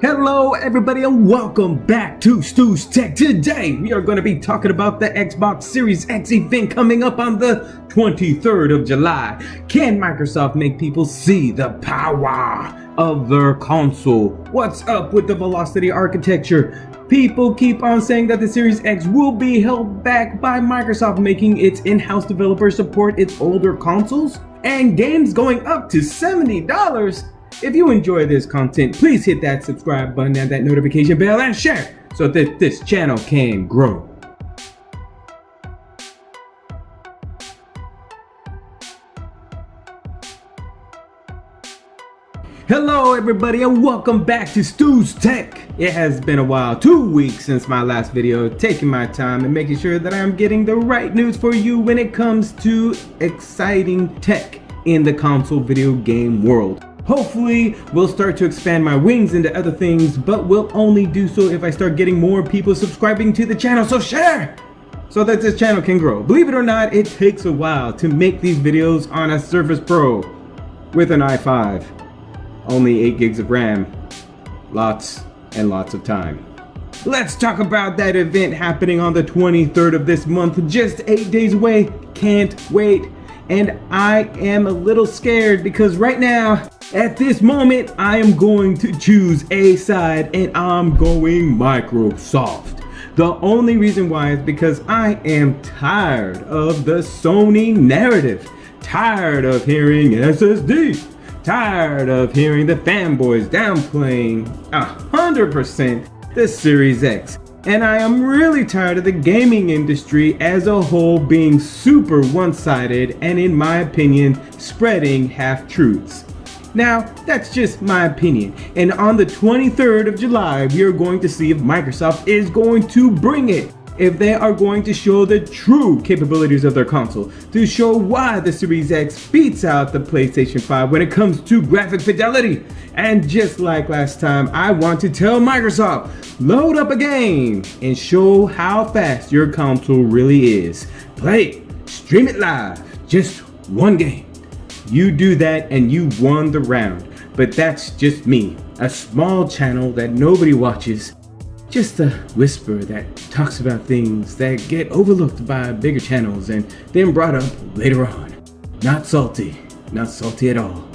Hello everybody and welcome back to Stu's Tech. Today we are going to be talking about the Xbox Series X event coming up on the 23rd of July. Can Microsoft make people see the power of their console? What's up with the velocity architecture? People keep on saying that the Series X will be held back by Microsoft making its in-house developers support its older consoles and games going up to $70. If you enjoy this content, please hit that subscribe button and that notification bell and share so that this channel can grow. Hello everybody and welcome back to Stu's Tech. It has been a while, 2 weeks since my last video, taking my time and making sure that I'm getting the right news for you when it comes to exciting tech in the console video game world. Hopefully, we'll start to expand my wings into other things, but we'll only do so if I start getting more people subscribing to the channel, so share! So that this channel can grow. Believe it or not, it takes a while to make these videos on a Surface Pro with an i5. Only 8 gigs of RAM. Lots and lots of time. Let's talk about that event happening on the 23rd of this month, just 8 days away. Can't wait. And I am a little scared because right now, at this moment, I am going to choose a side and I'm going Microsoft. The only reason why is because I am tired of the Sony narrative. Tired of hearing SSD. Tired of hearing the fanboys downplaying 100% the Series X. And I am really tired of the gaming industry as a whole being super one-sided and, in my opinion, spreading half-truths. Now, that's just my opinion, and on the 23rd of July, we are going to see if Microsoft is going to bring it, if they are going to show the true capabilities of their console, to show why the Series X beats out the PlayStation 5 when it comes to graphic fidelity. And just like last time, I want to tell Microsoft, load up a game and show how fast your console really is. Play it, stream it live, just one game. You do that and you won the round. But that's just me, a small channel that nobody watches. Just a whisper that talks about things that get overlooked by bigger channels and then brought up later on. Not salty at all.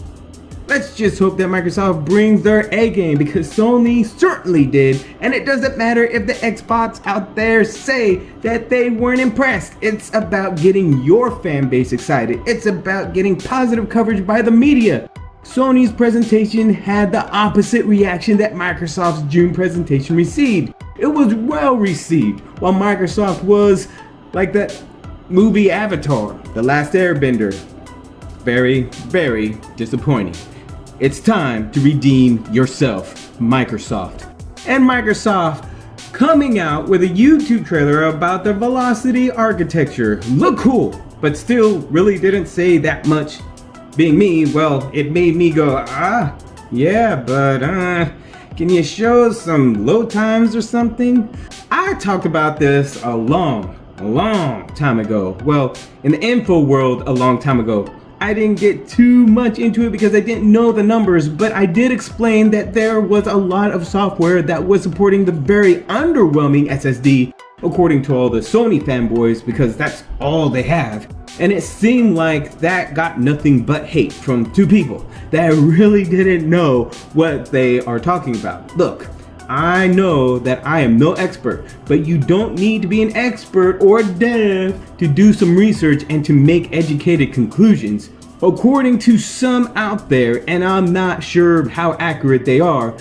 Let's just hope that Microsoft brings their A game because Sony certainly did, and it doesn't matter if the Xbox out there say that they weren't impressed. It's about getting your fan base excited. It's about getting positive coverage by the media. Sony's presentation had the opposite reaction that Microsoft's June presentation received. It was well received, while Microsoft was like that movie Avatar, The Last Airbender. Very, very disappointing. It's time to redeem yourself, Microsoft. And Microsoft coming out with a YouTube trailer about the velocity architecture. Look cool, but still really didn't say that much. Being me, well, it made me go, yeah, but can you show us some load times or something? I talked about this a long time ago. Well, in the info world a long time ago. I didn't get too much into it because I didn't know the numbers, but I did explain that there was a lot of software that was supporting the very underwhelming SSD, according to all the Sony fanboys, because that's all they have. And it seemed like that got nothing but hate from two people that really didn't know what they are talking about. Look, I know that I am no expert, but you don't need to be an expert or a dev to do some research and to make educated conclusions. According to some out there, and I'm not sure how accurate they are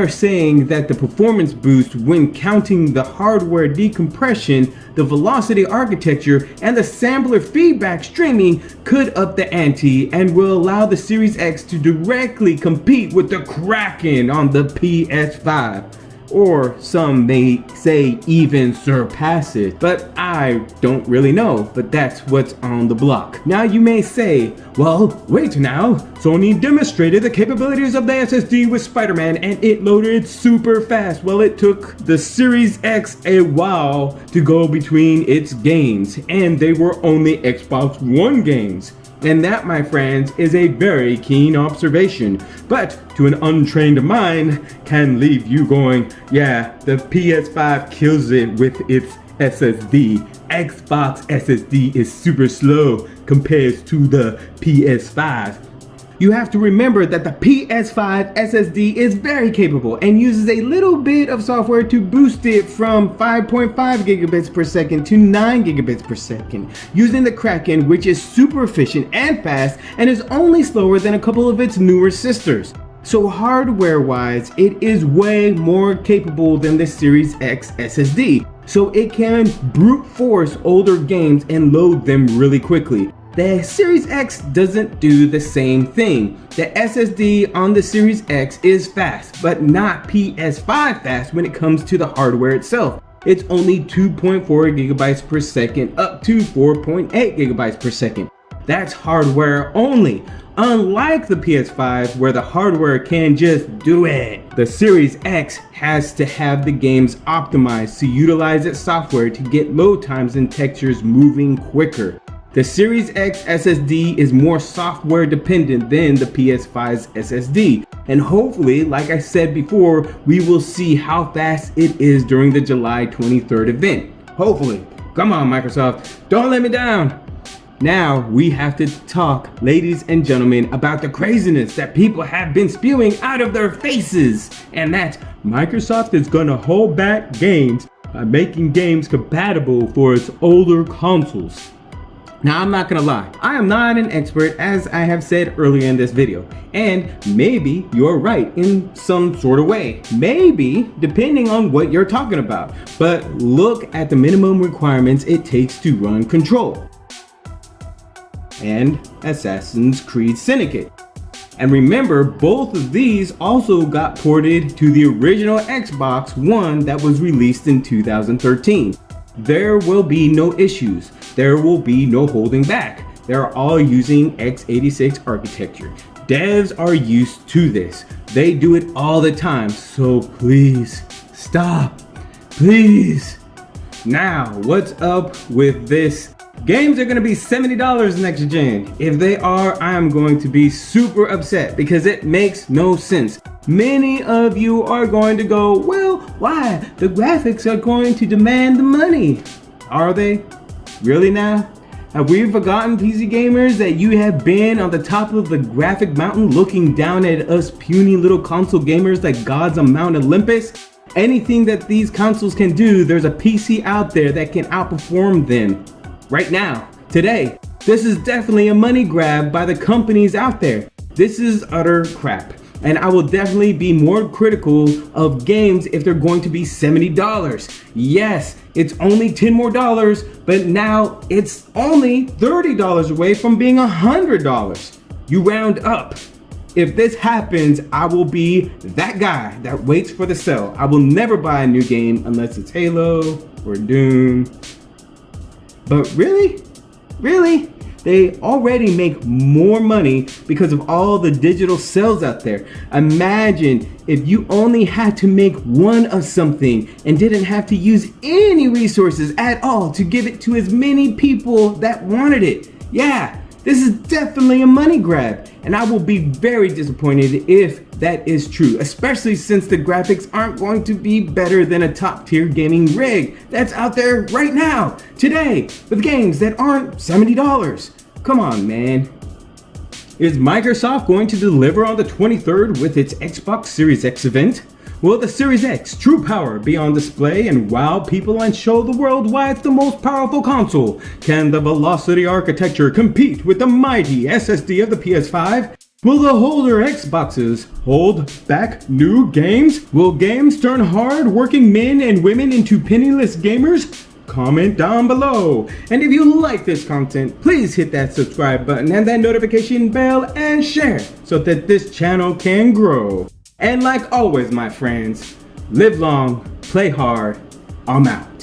saying that the performance boost when counting the hardware decompression, the velocity architecture, and the sampler feedback streaming could up the ante and will allow the Series X to directly compete with the Kraken on the PS5. Or some may say even surpass it, but I don't really know, but that's what's on the block. Now you may say, well, wait now, Sony demonstrated the capabilities of the SSD with Spider-Man and it loaded super fast. Well, it took the Series X a while to go between its games, and they were only Xbox One games. And that, my friends, is a very keen observation, but to an untrained mind can leave you going, yeah, the PS5 kills it with its SSD. Xbox SSD is super slow compared to the PS5. You have to remember that the PS5 SSD is very capable and uses a little bit of software to boost it from 5.5 gigabits per second to 9 gigabits per second, using the Kraken, which is super efficient and fast and is only slower than a couple of its newer sisters. So hardware wise, it is way more capable than the Series X SSD, so it can brute force older games and load them really quickly. The Series X doesn't do the same thing. The SSD on the Series X is fast, but not PS5 fast when it comes to the hardware itself. It's only 2.4 gigabytes per second up to 4.8 gigabytes per second. That's hardware only. Unlike the PS5 where the hardware can just do it. The Series X has to have the games optimized to utilize its software to get load times and textures moving quicker. The Series X SSD is more software dependent than the PS5's SSD, and hopefully, like I said before, we will see how fast it is during the July 23rd event. Hopefully. Come on, Microsoft, don't let me down. Now we have to talk, ladies and gentlemen, about the craziness that people have been spewing out of their faces, and that Microsoft is gonna hold back games by making games compatible for its older consoles. Now, I'm not gonna lie, I am not an expert, as I have said earlier in this video, and maybe you're right in some sort of way, maybe depending on what you're talking about, but look at the minimum requirements it takes to run Control and Assassin's Creed Syndicate. And remember, both of these also got ported to the original Xbox One that was released in 2013. There will be no issues. There will be no holding back. They're all using x86 architecture. Devs are used to this. They do it all the time. So please stop. Please. Now, what's up with this? Games are going to be $70 next gen. If they are, I am going to be super upset because it makes no sense. Many of you are going to go, well, why? The graphics are going to demand the money. Are they? Really now? Have we forgotten, PC gamers, that you have been on the top of the graphic mountain looking down at us puny little console gamers like gods on Mount Olympus? Anything that these consoles can do, there's a PC out there that can outperform them. Right now, today, this is definitely a money grab by the companies out there. This is utter crap. And I will definitely be more critical of games if they're going to be $70. Yes, it's only $10 more, but now it's only $30 away from being $100. You round up. If this happens, I will be that guy that waits for the sale. I will never buy a new game unless it's Halo or Doom. But really? Really? They already make more money because of all the digital sales out there. Imagine if you only had to make one of something and didn't have to use any resources at all to give it to as many people that wanted it. Yeah, this is definitely a money grab, and I will be very disappointed if that is true, especially since the graphics aren't going to be better than a top-tier gaming rig that's out there right now, today, with games that aren't $70. Come on, man. Is Microsoft going to deliver on the 23rd with its Xbox Series X event? Will the Series X true power be on display and wow people and show the world why it's the most powerful console? Can the Velocity architecture compete with the mighty SSD of the PS5? Will the older Xboxes hold back new games? Will games turn hard-working men and women into penniless gamers? Comment down below. And if you like this content, please hit that subscribe button and that notification bell and share so that this channel can grow. And like always, my friends, live long, play hard, I'm out.